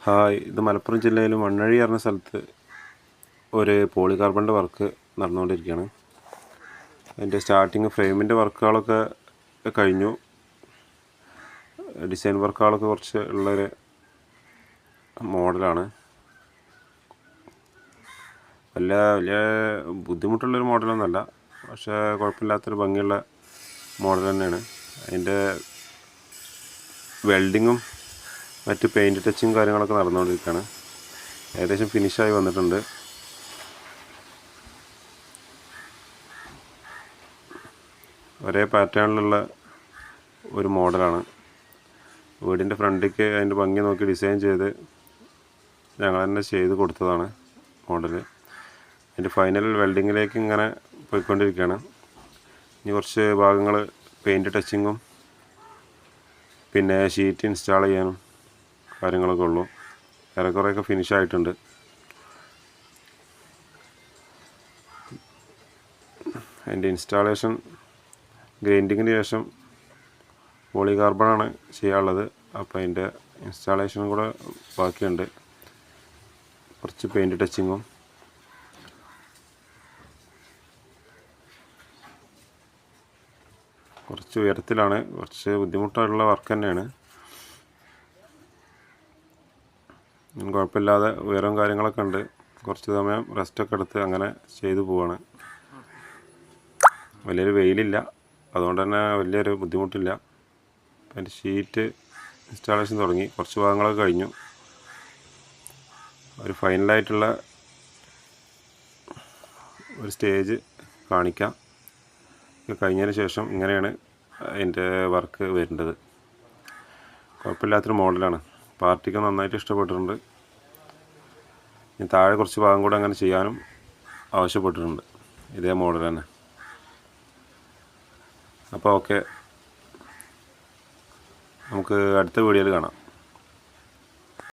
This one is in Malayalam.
ഹായ്, ഇത് മലപ്പുറം ജില്ലയിൽ മണ്ണഴി പറഞ്ഞ സ്ഥലത്ത് ഒരു പോളികാർബണിൻ്റെ വർക്ക് നടന്നുകൊണ്ടിരിക്കുകയാണ്. അതിൻ്റെ സ്റ്റാർട്ടിങ് ഫ്രെയിമിൻ്റെ വർക്കുകളൊക്കെ കഴിഞ്ഞു. ഡിസൈൻ വർക്കുകളൊക്കെ കുറച്ച് ഉള്ളൊരു മോഡലാണ്. വലിയ ബുദ്ധിമുട്ടുള്ളൊരു മോഡലൊന്നുമല്ല, പക്ഷേ കുഴപ്പമില്ലാത്തൊരു ഭംഗിയുള്ള മോഡൽ തന്നെയാണ്. അതിൻ്റെ വെൽഡിങ്ങും മറ്റ് പെയിൻറ്റ് ടച്ചും കാര്യങ്ങളൊക്കെ നടന്നുകൊണ്ടിരിക്കുകയാണ്. ഏകദേശം ഫിനിഷായി വന്നിട്ടുണ്ട്. ഒരേ പാറ്റേണിലുള്ള ഒരു മോഡലാണ്. വീടിൻ്റെ ഫ്രണ്ടിലേക്ക് അതിൻ്റെ ഭംഗി നോക്കി ഡിസൈൻ ചെയ്ത് ഞങ്ങൾ തന്നെ ചെയ്ത് കൊടുത്തതാണ് മോഡൽ. അതിൻ്റെ ഫൈനൽ വെൽഡിങ്ങിലേക്ക് ഇങ്ങനെ പോയിക്കൊണ്ടിരിക്കുകയാണ്. ഇനി കുറച്ച് ഭാഗങ്ങൾ പെയിൻറ്റ് ടച്ചിങ്ങും പിന്നെ ഷീറ്റ് ഇൻസ്റ്റാൾ ചെയ്യാനും കാര്യങ്ങളൊക്കെ ഉള്ളൂ. ഏറെക്കുറെയൊക്കെ ഫിനിഷായിട്ടുണ്ട്. അതിൻ്റെ ഇൻസ്റ്റാളേഷൻ ഗ്രൈൻഡിങ്ങിന് ശേഷം പോളികാർബണാണ് ചെയ്യാനുള്ളത്. അപ്പോൾ അതിൻ്റെ ഇൻസ്റ്റാളേഷനും കൂടെ ബാക്കിയുണ്ട്. കുറച്ച് പെയിൻറ്റ് ടച്ചിങ്ങും കുറച്ച് ഉയരത്തിലാണ്. കുറച്ച് ബുദ്ധിമുട്ടുള്ള വർക്ക് തന്നെയാണ്. കുഴപ്പമില്ലാതെ ഉയരവും കാര്യങ്ങളൊക്കെ ഉണ്ട്. കുറച്ച് സമയം റെസ്റ്റൊക്കെ എടുത്ത് അങ്ങനെ ചെയ്തു പോവാണ്. വലിയൊരു വെയിലില്ല, അതുകൊണ്ട് തന്നെ വലിയൊരു ബുദ്ധിമുട്ടില്ല. അതിൻ്റെ ഷീറ്റ് ഇൻസ്റ്റാളേഷൻ തുടങ്ങി, കുറച്ച് ഭാഗങ്ങളൊക്കെ കഴിഞ്ഞു. ഒരു ഫൈനലായിട്ടുള്ള ഒരു സ്റ്റേജ് കാണിക്കാം. ഇത് കഴിഞ്ഞതിന് ശേഷം ഇങ്ങനെയാണ് അതിൻ്റെ വർക്ക് വരേണ്ടത്. കുഴപ്പമില്ലാത്തൊരു മോഡലാണ്. പാർട്ടിക്ക് നന്നായിട്ട് ഇഷ്ടപ്പെട്ടിട്ടുണ്ട്. ഇനി താഴെ കുറച്ച് ഭാഗം കൂടെ അങ്ങനെ ചെയ്യാനും ആവശ്യപ്പെട്ടിട്ടുണ്ട്, ഇതേ മോഡൽ തന്നെ. അപ്പോൾ ഓക്കെ, നമുക്ക് അടുത്ത വീഡിയോയിൽ കാണാം.